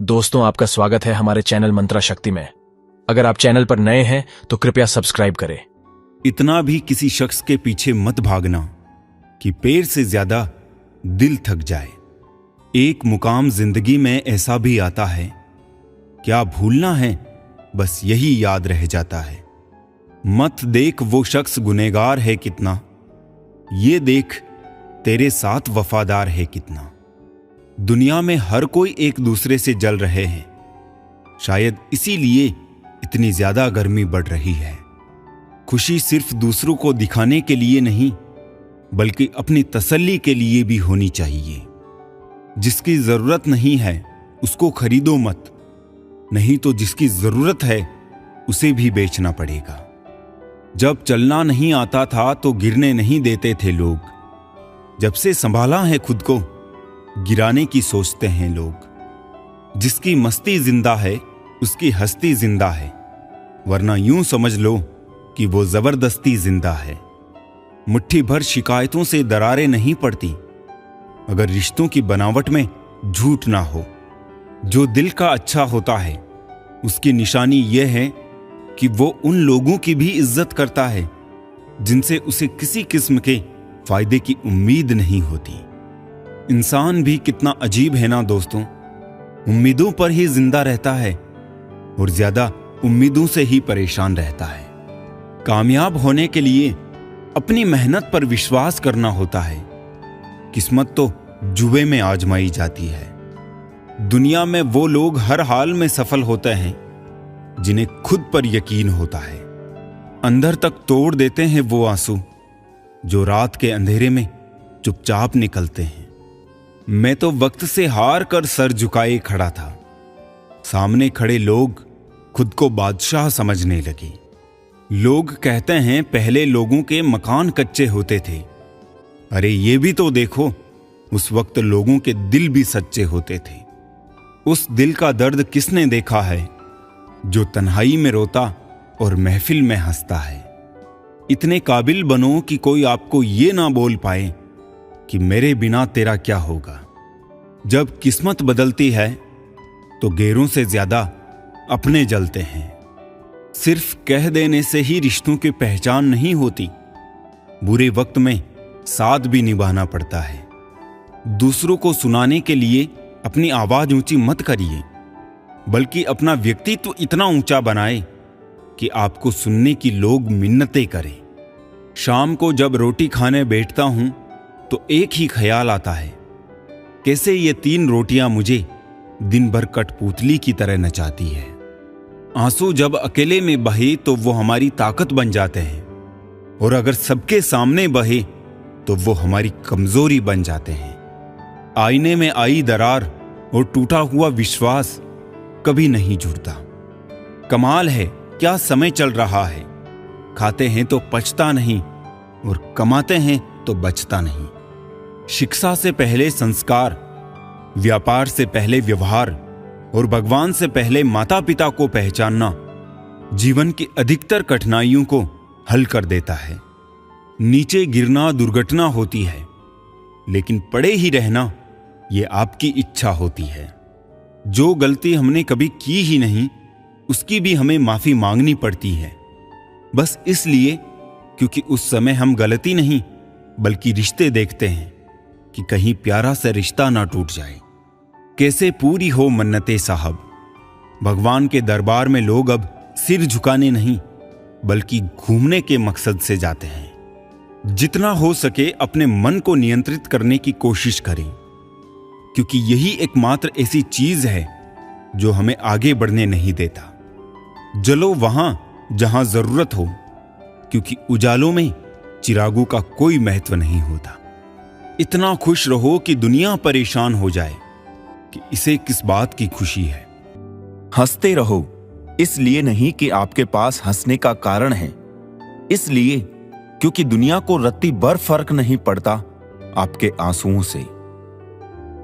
दोस्तों, आपका स्वागत है हमारे चैनल मंत्रा शक्ति में। अगर आप चैनल पर नए हैं तो कृपया सब्सक्राइब करें। इतना भी किसी शख्स के पीछे मत भागना कि पैर से ज्यादा दिल थक जाए। एक मुकाम जिंदगी में ऐसा भी आता है, क्या भूलना है बस यही याद रह जाता है। मत देख वो शख्स गुनहगार है कितना, ये देख तेरे साथ वफादार है कितना। दुनिया में हर कोई एक दूसरे से जल रहे हैं, शायद इसीलिए इतनी ज्यादा गर्मी बढ़ रही है। खुशी सिर्फ दूसरों को दिखाने के लिए नहीं, बल्कि अपनी तसल्ली के लिए भी होनी चाहिए। जिसकी जरूरत नहीं है उसको खरीदो मत, नहीं तो जिसकी जरूरत है उसे भी बेचना पड़ेगा। जब चलना नहीं आता था तो गिरने नहीं देते थे लोग, जब से संभाला है खुद को गिराने की सोचते हैं लोग। जिसकी मस्ती जिंदा है उसकी हस्ती जिंदा है, वरना यूं समझ लो कि वो जबरदस्ती जिंदा है। मुट्ठी भर शिकायतों से दरारें नहीं पड़ती अगर रिश्तों की बनावट में झूठ ना हो। जो दिल का अच्छा होता है उसकी निशानी यह है कि वो उन लोगों की भी इज्जत करता है जिनसे उसे किसी किस्म के फायदे की उम्मीद नहीं होती। इंसान भी कितना अजीब है ना दोस्तों, उम्मीदों पर ही जिंदा रहता है और ज्यादा उम्मीदों से ही परेशान रहता है। कामयाब होने के लिए अपनी मेहनत पर विश्वास करना होता है, किस्मत तो जुए में आजमाई जाती है। दुनिया में वो लोग हर हाल में सफल होते हैं जिन्हें खुद पर यकीन होता है। अंदर तक तोड़ देते हैं वो आंसू जो रात के अंधेरे में चुपचाप निकलते हैं। मैं तो वक्त से हार कर सर झुकाए खड़ा था, सामने खड़े लोग खुद को बादशाह समझने लगे। लोग कहते हैं पहले लोगों के मकान कच्चे होते थे, अरे ये भी तो देखो, उस वक्त लोगों के दिल भी सच्चे होते थे। उस दिल का दर्द किसने देखा है जो तन्हाई में रोता और महफिल में हंसता है। इतने काबिल बनो कि कोई आपको ये ना बोल पाए कि मेरे बिना तेरा क्या होगा। जब किस्मत बदलती है तो गैरों से ज्यादा अपने जलते हैं। सिर्फ कह देने से ही रिश्तों की पहचान नहीं होती, बुरे वक्त में साथ भी निभाना पड़ता है। दूसरों को सुनाने के लिए अपनी आवाज ऊंची मत करिए, बल्कि अपना व्यक्तित्व इतना ऊंचा बनाए कि आपको सुनने की लोग मिन्नतें करें। शाम को जब रोटी खाने बैठता हूं तो एक ही ख्याल आता है, कैसे ये 3 रोटियां मुझे दिन भर कठपुतली की तरह नचाती है। आंसू जब अकेले में बहे तो वो हमारी ताकत बन जाते हैं, और अगर सबके सामने बहे तो वो हमारी कमजोरी बन जाते हैं। आईने में आई दरार और टूटा हुआ विश्वास कभी नहीं जुड़ता। कमाल है क्या समय चल रहा है, खाते हैं तो पचता नहीं और कमाते हैं तो बचता नहीं। शिक्षा से पहले संस्कार, व्यापार से पहले व्यवहार और भगवान से पहले माता पिता को पहचानना जीवन की अधिकतर कठिनाइयों को हल कर देता है। नीचे गिरना दुर्घटना होती है, लेकिन पड़े ही रहना ये आपकी इच्छा होती है। जो गलती हमने कभी की ही नहीं उसकी भी हमें माफी मांगनी पड़ती है, बस इसलिए क्योंकि उस समय हम गलती नहीं बल्कि रिश्ते देखते हैं कि कहीं प्यारा सा रिश्ता ना टूट जाए। कैसे पूरी हो मन्नतें साहब। भगवान के दरबार में लोग अब सिर झुकाने नहीं बल्कि घूमने के मकसद से जाते हैं। जितना हो सके अपने मन को नियंत्रित करने की कोशिश करें, क्योंकि यही एकमात्र ऐसी चीज है जो हमें आगे बढ़ने नहीं देता। जलो वहां जहां जरूरत हो, क्योंकि उजालों में चिरागों का कोई महत्व नहीं होता। इतना खुश रहो कि दुनिया परेशान हो जाए कि इसे किस बात की खुशी है। हंसते रहो इसलिए नहीं कि आपके पास हंसने का कारण है, इसलिए क्योंकि दुनिया को रत्ती भर फर्क नहीं पड़ता आपके आंसुओं से।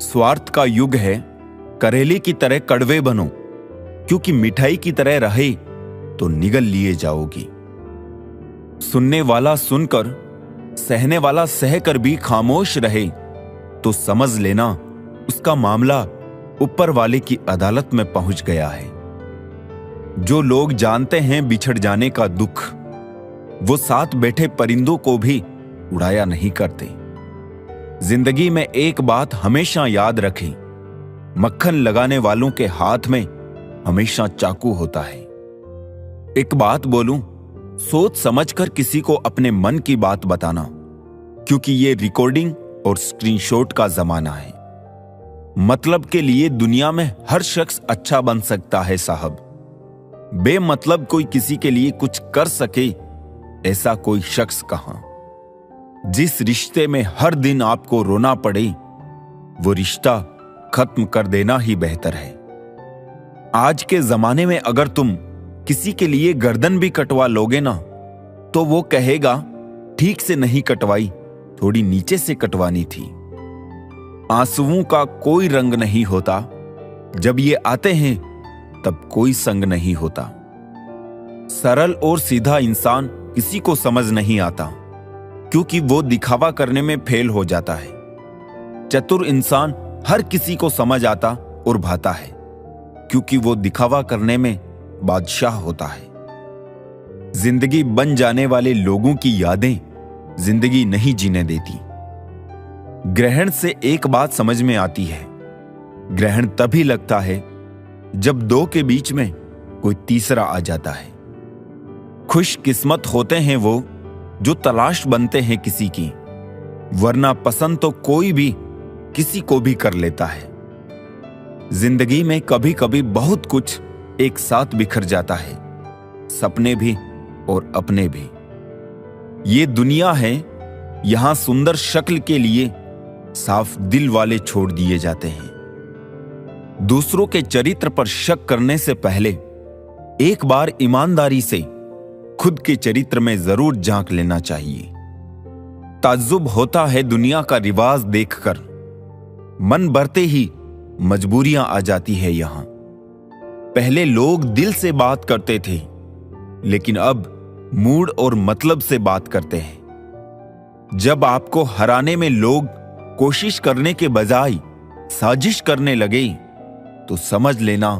स्वार्थ का युग है, करेले की तरह कड़वे बनो, क्योंकि मिठाई की तरह रहे तो निगल लिए जाओगी। सुनने वाला सुनकर, सहने वाला सहकर भी खामोश रहे तो समझ लेना उसका मामला ऊपर वाले की अदालत में पहुंच गया है। जो लोग जानते हैं बिछड़ जाने का दुख, वो साथ बैठे परिंदों को भी उड़ाया नहीं करते। जिंदगी में एक बात हमेशा याद रखें, मक्खन लगाने वालों के हाथ में हमेशा चाकू होता है। एक बात बोलूं, सोच समझकर किसी को अपने मन की बात बताना, क्योंकि ये रिकॉर्डिंग और स्क्रीनशॉट का जमाना है। मतलब के लिए दुनिया में हर शख्स अच्छा बन सकता है साहब। बेमतलब कोई किसी के लिए कुछ कर सके, ऐसा कोई शख्स कहां। जिस रिश्ते में हर दिन आपको रोना पड़े, वो रिश्ता खत्म कर देना ही बेहतर है। आज के जमाने में अगर तुम किसी के लिए गर्दन भी कटवा लोगे ना, तो वो कहेगा ठीक से नहीं कटवाई, थोड़ी नीचे से कटवानी थी। आंसुओं का कोई रंग नहीं होता, जब ये आते हैं तब कोई संग नहीं होता। सरल और सीधा इंसान किसी को समझ नहीं आता, क्योंकि वो दिखावा करने में फेल हो जाता है। चतुर इंसान हर किसी को समझ आता और भाता है, क्योंकि वो दिखावा करने में बादशाह होता है। जिंदगी बन जाने वाले लोगों की यादें जिंदगी नहीं जीने देती। ग्रहण से एक बात समझ में आती है, ग्रहण तभी लगता है जब दो के बीच में कोई तीसरा आ जाता है। खुशकिस्मत होते हैं वो जो तलाश बनते हैं किसी की, वरना पसंद तो कोई भी किसी को भी कर लेता है। जिंदगी में कभी कभी बहुत कुछ एक साथ बिखर जाता है, सपने भी और अपने भी। ये दुनिया है, यहां सुंदर शक्ल के लिए साफ दिल वाले छोड़ दिए जाते हैं। दूसरों के चरित्र पर शक करने से पहले एक बार ईमानदारी से खुद के चरित्र में जरूर झांक लेना चाहिए। ताज्जुब होता है दुनिया का रिवाज देखकर, मन भरते ही मजबूरियां आ जाती है यहां। पहले लोग दिल से बात करते थे, लेकिन अब मूड और मतलब से बात करते हैं। जब आपको हराने में लोग कोशिश करने के बजाय साजिश करने लगे, तो समझ लेना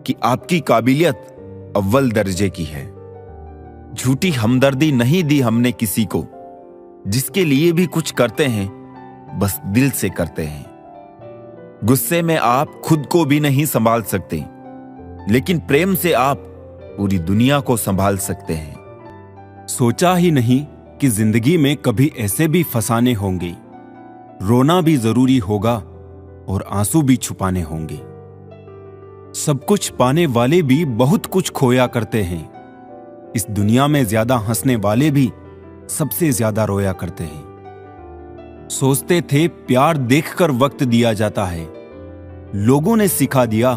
कि आपकी काबिलियत अव्वल दर्जे की है। झूठी हमदर्दी नहीं दी हमने किसी को, जिसके लिए भी कुछ करते हैं बस दिल से करते हैं। गुस्से में आप खुद को भी नहीं संभाल सकते, लेकिन प्रेम से आप पूरी दुनिया को संभाल सकते हैं। सोचा ही नहीं कि जिंदगी में कभी ऐसे भी फसाने होंगे, रोना भी जरूरी होगा और आंसू भी छुपाने होंगे। सब कुछ पाने वाले भी बहुत कुछ खोया करते हैं। इस दुनिया में ज्यादा हंसने वाले भी सबसे ज्यादा रोया करते हैं। सोचते थे प्यार देखकर वक्त दिया जाता है, लोगों ने सिखा दिया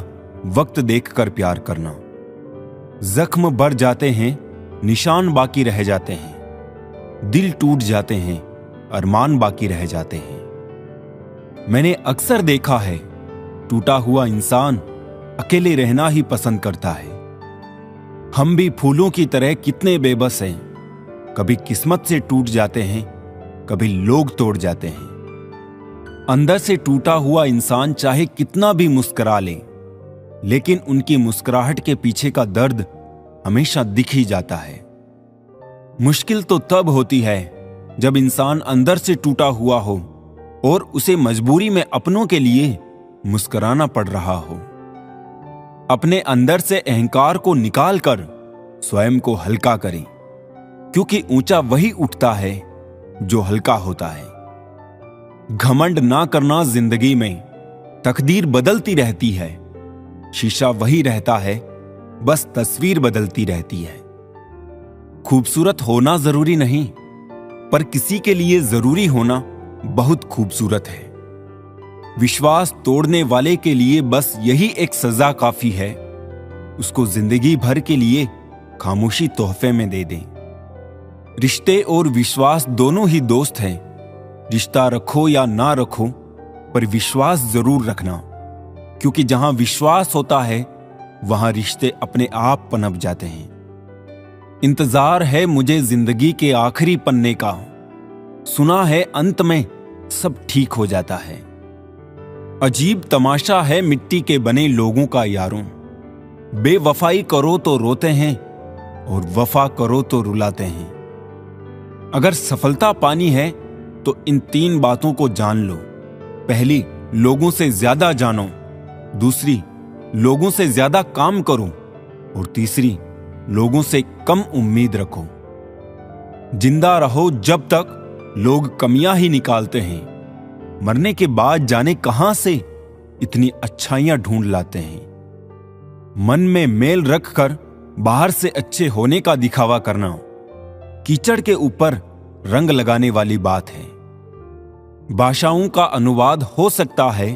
वक्त देखकर प्यार करना। जख्म बढ़ जाते हैं, निशान बाकी रह जाते हैं, दिल टूट जाते हैं, अरमान बाकी रह जाते हैं। मैंने अक्सर देखा है, टूटा हुआ इंसान अकेले रहना ही पसंद करता है। हम भी फूलों की तरह कितने बेबस हैं, कभी किस्मत से टूट जाते हैं, कभी लोग तोड़ जाते हैं। अंदर से टूटा हुआ इंसान चाहे कितना भी मुस्कुरा ले, लेकिन उनकी मुस्कुराहट के पीछे का दर्द हमेशा दिख ही जाता है। मुश्किल तो तब होती है जब इंसान अंदर से टूटा हुआ हो और उसे मजबूरी में अपनों के लिए मुस्कुराना पड़ रहा हो। अपने अंदर से अहंकार को निकालकर स्वयं को हल्का करें, क्योंकि ऊंचा वही उठता है जो हल्का होता है। घमंड ना करना जिंदगी में, तकदीर बदलती रहती है। शीशा वही रहता है, बस तस्वीर बदलती रहती है। खूबसूरत होना जरूरी नहीं, पर किसी के लिए जरूरी होना बहुत खूबसूरत है। विश्वास तोड़ने वाले के लिए बस यही एक सजा काफी है, उसको जिंदगी भर के लिए खामोशी तोहफे में दे दें। रिश्ते और विश्वास दोनों ही दोस्त हैं। रिश्ता रखो या ना रखो, पर विश्वास जरूर रखना, क्योंकि जहां विश्वास होता है वहां रिश्ते अपने आप पनप जाते हैं। इंतजार है मुझे जिंदगी के आखिरी पन्ने का, सुना है अंत में सब ठीक हो जाता है। अजीब तमाशा है मिट्टी के बने लोगों का यारों, बेवफाई करो तो रोते हैं और वफा करो तो रुलाते हैं। अगर सफलता पानी है तो इन 3 बातों को जान लो। पहली, लोगों से ज्यादा जानो। दूसरी, लोगों से ज्यादा काम करो। और तीसरी, लोगों से कम उम्मीद रखो। जिंदा रहो जब तक लोग कमियां ही निकालते हैं, मरने के बाद जाने कहां से इतनी अच्छाइयां ढूंढ लाते हैं। मन में मेल रखकर बाहर से अच्छे होने का दिखावा करना कीचड़ के ऊपर रंग लगाने वाली बात है। भाषाओं का अनुवाद हो सकता है,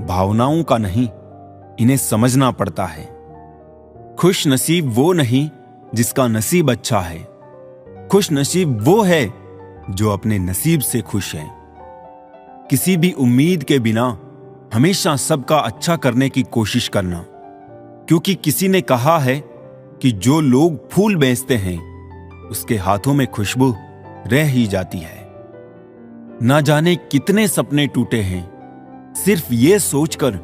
भावनाओं का नहीं। इन्हें समझना पड़ता है। खुश नसीब वो नहीं जिसका नसीब अच्छा है, खुश नसीब वो है जो अपने नसीब से खुश है। किसी भी उम्मीद के बिना हमेशा सबका अच्छा करने की कोशिश करना, क्योंकि किसी ने कहा है कि जो लोग फूल बेचते हैं उसके हाथों में खुशबू रह ही जाती है। ना जाने कितने सपने टूटे हैं सिर्फ ये सोचकर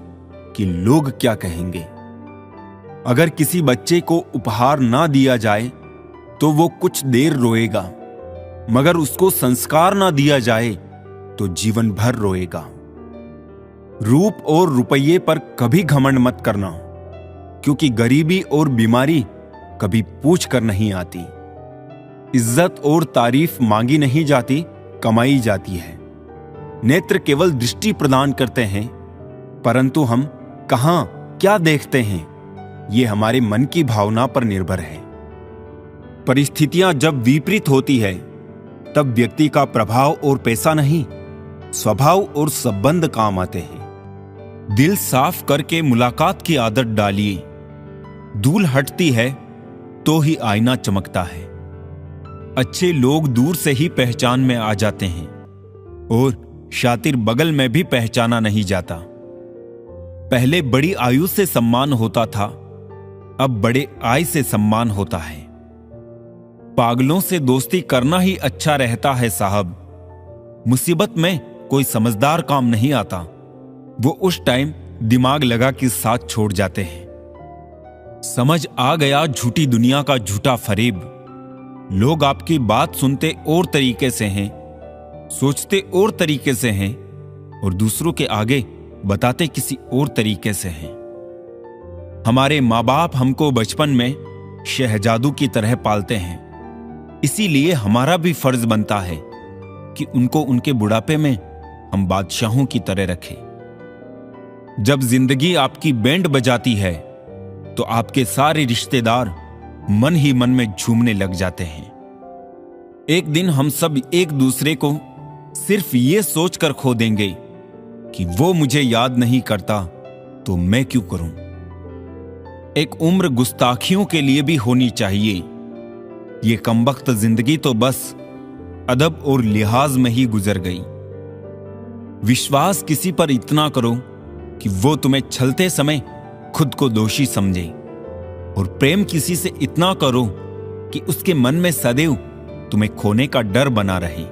कि लोग क्या कहेंगे। अगर किसी बच्चे को उपहार ना दिया जाए तो वो कुछ देर रोएगा, मगर उसको संस्कार ना दिया जाए तो जीवन भर रोएगा। रूप और रुपये पर कभी घमंड मत करना, क्योंकि गरीबी और बीमारी कभी पूछ कर नहीं आती। इज्जत और तारीफ मांगी नहीं जाती, कमाई जाती है। नेत्र केवल दृष्टि प्रदान करते हैं, परंतु हम कहां क्या देखते हैं ये हमारे मन की भावना पर निर्भर है। परिस्थितियां जब विपरीत होती है तब व्यक्ति का प्रभाव और पैसा नहीं, स्वभाव और संबंध काम आते हैं। दिल साफ करके मुलाकात की आदत डालिए। धूल हटती है तो ही आईना चमकता है। अच्छे लोग दूर से ही पहचान में आ जाते हैं और शातिर बगल में भी पहचाना नहीं जाता। पहले बड़ी आयु से सम्मान होता था, अब बड़े आय से सम्मान होता है। पागलों से दोस्ती करना ही अच्छा रहता है साहब। मुसीबत में कोई समझदार काम नहीं आता, वो उस टाइम दिमाग लगा के साथ छोड़ जाते हैं। समझ आ गया झूठी दुनिया का झूठा फरेब। लोग आपकी बात सुनते और तरीके से हैं, सोचते और तरीके से हैं और दूसरों के आगे बताते किसी और तरीके से हैं। हमारे माँ बाप हमको बचपन में शहजादू की तरह पालते हैं, इसीलिए हमारा भी फर्ज बनता है कि उनको उनके बुढ़ापे में हम बादशाहों की तरह रखें। जब जिंदगी आपकी बैंड बजाती है तो आपके सारे रिश्तेदार मन ही मन में झूमने लग जाते हैं। एक दिन हम सब एक दूसरे को सिर्फ ये सोचकर खो देंगे कि वो मुझे याद नहीं करता तो मैं क्यों करूं। एक उम्र गुस्ताखियों के लिए भी होनी चाहिए। ये कमबख्त जिंदगी तो बस अदब और लिहाज में ही गुजर गई। विश्वास किसी पर इतना करो कि वो तुम्हें छलते समय खुद को दोषी समझे, और प्रेम किसी से इतना करो कि उसके मन में सदैव तुम्हें खोने का डर बना रहे।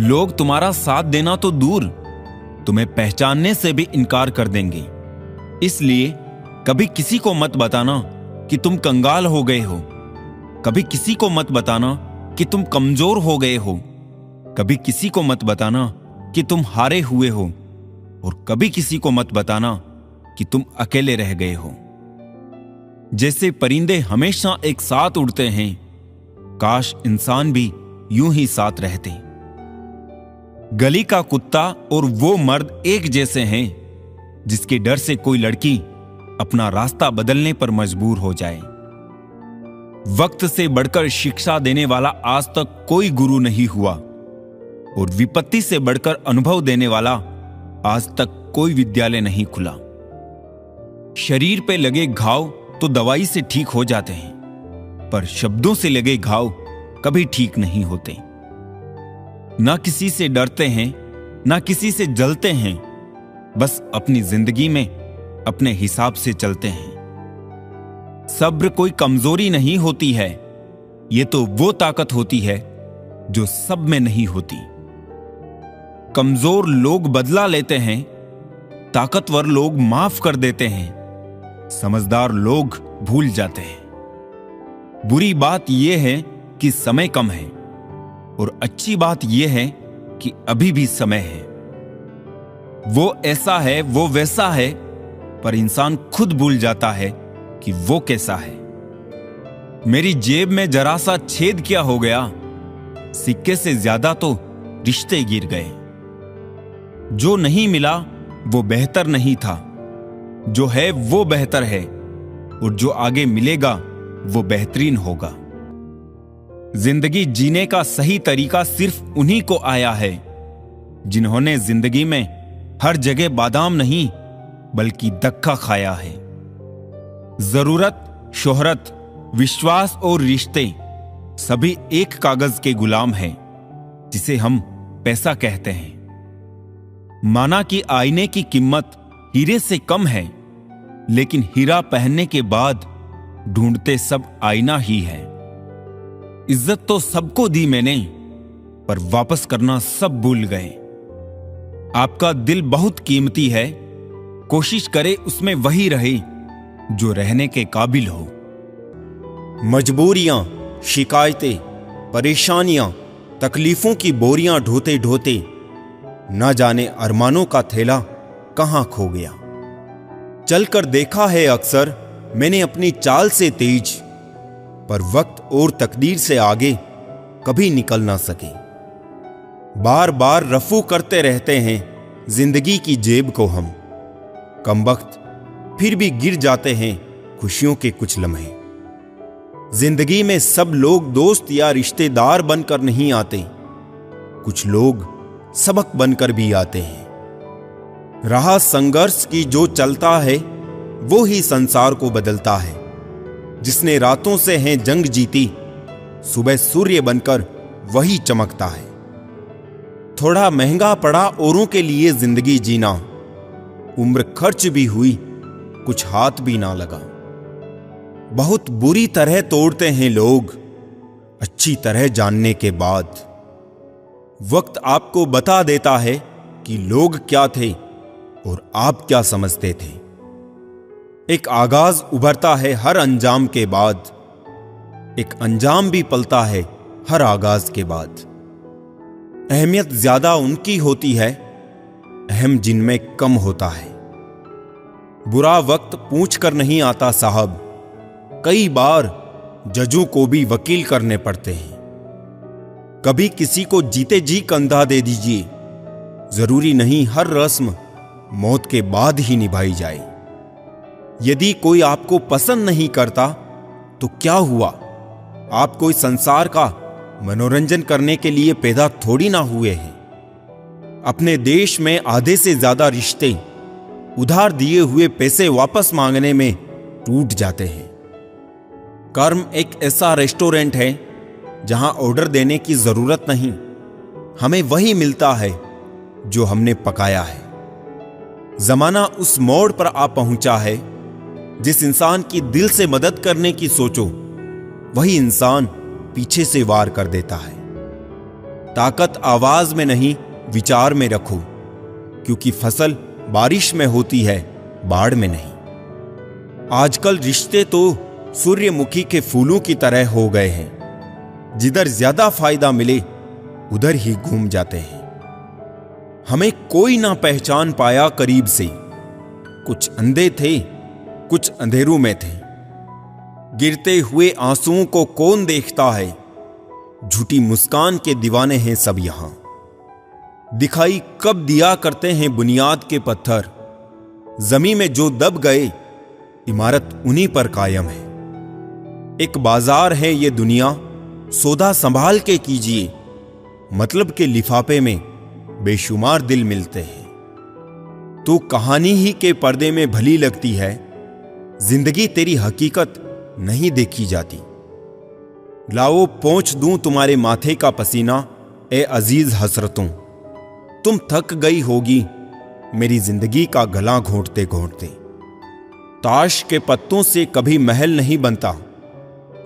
लोग तुम्हारा साथ देना तो दूर, तुम्हें पहचानने से भी इनकार कर देंगे। इसलिए कभी किसी को मत बताना कि तुम कंगाल हो गए हो, कभी किसी को मत बताना कि तुम कमजोर हो गए हो, कभी किसी को मत बताना कि तुम हारे हुए हो, और कभी किसी को मत बताना कि तुम अकेले रह गए हो। जैसे परिंदे हमेशा एक साथ उड़ते हैं, काश इंसान भी यूं ही साथ रहते। गली का कुत्ता और वो मर्द एक जैसे हैं जिसके डर से कोई लड़की अपना रास्ता बदलने पर मजबूर हो जाए। वक्त से बढ़कर शिक्षा देने वाला आज तक कोई गुरु नहीं हुआ, और विपत्ति से बढ़कर अनुभव देने वाला आज तक कोई विद्यालय नहीं खुला। शरीर पे लगे घाव तो दवाई से ठीक हो जाते हैं, पर शब्दों से लगे घाव कभी ठीक नहीं होते। ना किसी से डरते हैं, ना किसी से जलते हैं, बस अपनी जिंदगी में अपने हिसाब से चलते हैं। सब्र कोई कमजोरी नहीं होती है, ये तो वो ताकत होती है जो सब में नहीं होती। कमजोर लोग बदला लेते हैं, ताकतवर लोग माफ कर देते हैं, समझदार लोग भूल जाते हैं। बुरी बात यह है कि समय कम है, और अच्छी बात यह है कि अभी भी समय है। वो ऐसा है, वो वैसा है, पर इंसान खुद भूल जाता है कि वो कैसा है। मेरी जेब में जरा सा छेद क्या हो गया, सिक्के से ज्यादा तो रिश्ते गिर गए। जो नहीं मिला वो बेहतर नहीं था, जो है वो बेहतर है, और जो आगे मिलेगा वो बेहतरीन होगा। जिंदगी जीने का सही तरीका सिर्फ उन्हीं को आया है जिन्होंने जिंदगी में हर जगह बादाम नहीं बल्कि दक्का खाया है। जरूरत, शोहरत, विश्वास और रिश्ते सभी एक कागज के गुलाम हैं जिसे हम पैसा कहते हैं। माना कि आईने की कीमत हीरे से कम है, लेकिन हीरा पहनने के बाद ढूंढते सब आईना ही है। इज्जत तो सबको दी मैंने, पर वापस करना सब भूल गए। आपका दिल बहुत कीमती है, कोशिश करे उसमें वही रहे जो रहने के काबिल हो। मजबूरियां, शिकायतें, परेशानियां, तकलीफों की बोरियां ढोते ढोते न जाने अरमानों का थैला कहां खो गया। चलकर देखा है अक्सर मैंने अपनी चाल से तेज, पर वक्त और तकदीर से आगे कभी निकल ना सके। बार बार रफू करते रहते हैं जिंदगी की जेब को हम, कमबख्त फिर भी गिर जाते हैं खुशियों के कुछ लम्हे। जिंदगी में सब लोग दोस्त या रिश्तेदार बनकर नहीं आते, कुछ लोग सबक बनकर भी आते हैं। राह संघर्ष की जो चलता है वो ही संसार को बदलता है। जिसने रातों से है जंग जीती, सुबह सूर्य बनकर वही चमकता है। थोड़ा महंगा पड़ा औरों के लिए जिंदगी जीना, उम्र खर्च भी हुई कुछ हाथ भी ना लगा। बहुत बुरी तरह तोड़ते हैं लोग अच्छी तरह जानने के बाद। वक्त आपको बता देता है कि लोग क्या थे और आप क्या समझते थे। एक आगाज उभरता है हर अंजाम के बाद, एक अंजाम भी पलता है हर आगाज के बाद। अहमियत ज्यादा उनकी होती है, अहम जिनमें कम होता है। बुरा वक्त पूछ कर नहीं आता साहब, कई बार जजों को भी वकील करने पड़ते हैं। कभी किसी को जीते जी कंधा दे दीजिए, जरूरी नहीं हर रस्म मौत के बाद ही निभाई जाए। यदि कोई आपको पसंद नहीं करता तो क्या हुआ, आप कोई संसार का मनोरंजन करने के लिए पैदा थोड़ी ना हुए हैं। अपने देश में आधे से ज्यादा रिश्ते उधार दिए हुए पैसे वापस मांगने में टूट जाते हैं। कर्म एक ऐसा रेस्टोरेंट है जहां ऑर्डर देने की जरूरत नहीं, हमें वही मिलता है जो हमने पकाया है। जमाना उस मोड़ पर आ पहुंचा है, जिस इंसान की दिल से मदद करने की सोचो वही इंसान पीछे से वार कर देता है। ताकत आवाज में नहीं विचार में रखो, क्योंकि फसल बारिश में होती है, बाढ़ में नहीं। आजकल रिश्ते तो सूर्यमुखी के फूलों की तरह हो गए हैं, जिधर ज्यादा फायदा मिले उधर ही घूम जाते हैं। हमें कोई ना पहचान पाया करीब से, कुछ अंधे थे कुछ अंधेरों में थे। गिरते हुए आंसुओं को कौन देखता है, झूठी मुस्कान के दीवाने हैं सब यहां। दिखाई कब दिया करते हैं बुनियाद के पत्थर, जमीन में जो दब गए इमारत उन्हीं पर कायम है। एक बाजार है ये दुनिया, सौदा संभाल के कीजिए, मतलब के लिफाफे में बेशुमार दिल मिलते हैं। तो कहानी ही के पर्दे में भली लगती है, जिंदगी तेरी हकीकत नहीं देखी जाती। लाओ पहुंच दूं तुम्हारे माथे का पसीना, ए अजीज हसरतों, तुम थक गई होगी मेरी जिंदगी का गला घोंटते घोंटते। ताश के पत्तों से कभी महल नहीं बनता,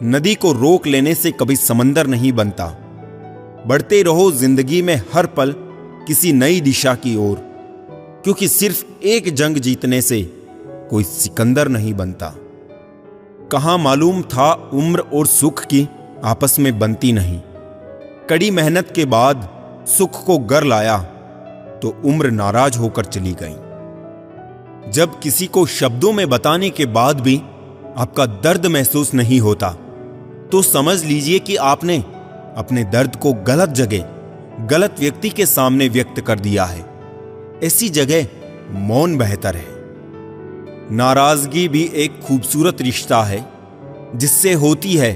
नदी को रोक लेने से कभी समंदर नहीं बनता। बढ़ते रहो जिंदगी में हर पल किसी नई दिशा की ओर, क्योंकि सिर्फ एक जंग जीतने से कोई सिकंदर नहीं बनता। कहां मालूम था उम्र और सुख की आपस में बनती नहीं। कड़ी मेहनत के बाद सुख को घर लाया तो उम्र नाराज होकर चली गई। जब किसी को शब्दों में बताने के बाद भी आपका दर्द महसूस नहीं होता तो समझ लीजिए कि आपने अपने दर्द को गलत जगह, गलत व्यक्ति के सामने व्यक्त कर दिया है। ऐसी जगह मौन बेहतर है। नाराजगी भी एक खूबसूरत रिश्ता है। जिससे होती है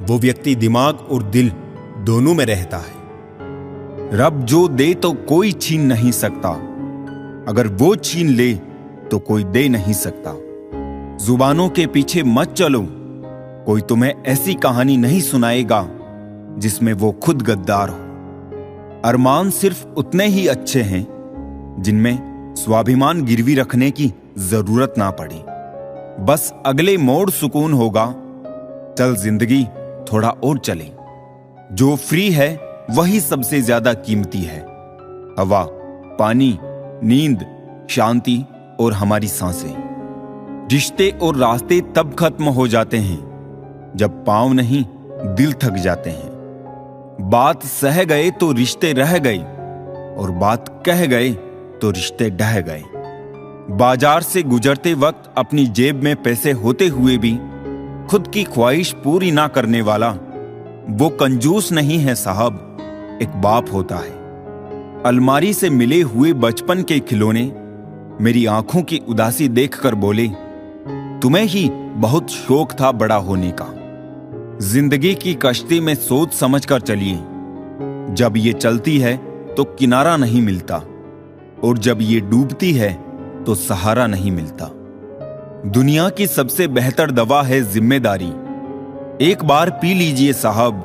वो व्यक्ति दिमाग और दिल दोनों में रहता है। रब जो दे तो कोई छीन नहीं सकता, अगर वो छीन ले तो कोई दे नहीं सकता। जुबानों के पीछे मत चलो, कोई तुम्हें ऐसी कहानी नहीं सुनाएगा जिसमें वो खुद गद्दार हो। अरमान सिर्फ उतने ही अच्छे हैं जिनमें स्वाभिमान गिरवी रखने की जरूरत ना पड़े। बस अगले मोड़ सुकून होगा। चल जिंदगी थोड़ा और चले। जो फ्री है वही सबसे ज्यादा कीमती है। हवा, पानी, नींद, शांति और हमारी सांसें। रिश्ते और रास्ते तब खत्म हो जाते हैं जब पांव नहीं दिल थक जाते हैं। बात सह गए तो रिश्ते रह गए और बात कह गए तो रिश्ते ढह गए। बाजार से गुजरते वक्त अपनी जेब में पैसे होते हुए भी खुद की ख्वाहिश पूरी ना करने वाला वो कंजूस नहीं है साहब, एक बाप होता है। अलमारी से मिले हुए बचपन के खिलौने मेरी आंखों की उदासी देखकर बोले, तुम्हें ही बहुत शौक था बड़ा होने का। जिंदगी की कश्ती में सोच समझकर चलिए। जब ये चलती है तो किनारा नहीं मिलता और जब ये डूबती है तो सहारा नहीं मिलता। दुनिया की सबसे बेहतर दवा है जिम्मेदारी। एक बार पी लीजिए साहब,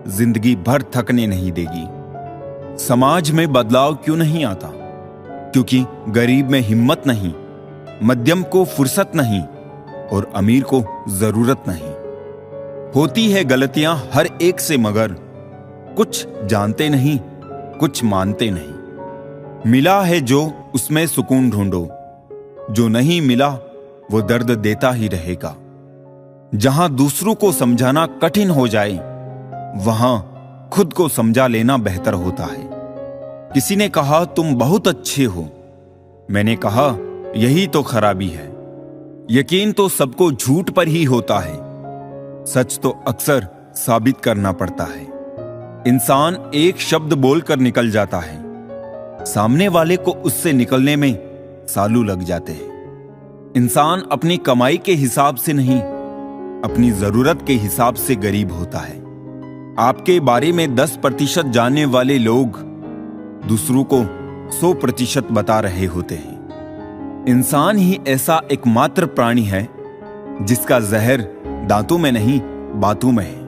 जिंदगी भर थकने नहीं देगी। समाज में बदलाव क्यों नहीं आता? क्योंकि गरीब में हिम्मत नहीं, मध्यम को फुर्सत नहीं और अमीर को जरूरत नहीं। होती है गलतियां हर एक से, मगर कुछ जानते नहीं, कुछ मानते नहीं। मिला है जो उसमें सुकून ढूंढो, जो नहीं मिला वो दर्द देता ही रहेगा। जहां दूसरों को समझाना कठिन हो जाए वहां खुद को समझा लेना बेहतर होता है। किसी ने कहा तुम बहुत अच्छे हो, मैंने कहा यही तो खराबी है। यकीन तो सबको झूठ पर ही होता है, सच तो अक्सर साबित करना पड़ता है। इंसान एक शब्द बोलकर निकल जाता है, सामने वाले को उससे निकलने में सालों लग जाते हैं। इंसान अपनी कमाई के हिसाब से नहीं, अपनी जरूरत के हिसाब से गरीब होता है। आपके बारे में 10% जानने वाले लोग दूसरों को 100% बता रहे होते हैं। इंसान ही ऐसा एकमात्र प्राणी है जिसका जहर दांतों में नहीं बातों में है।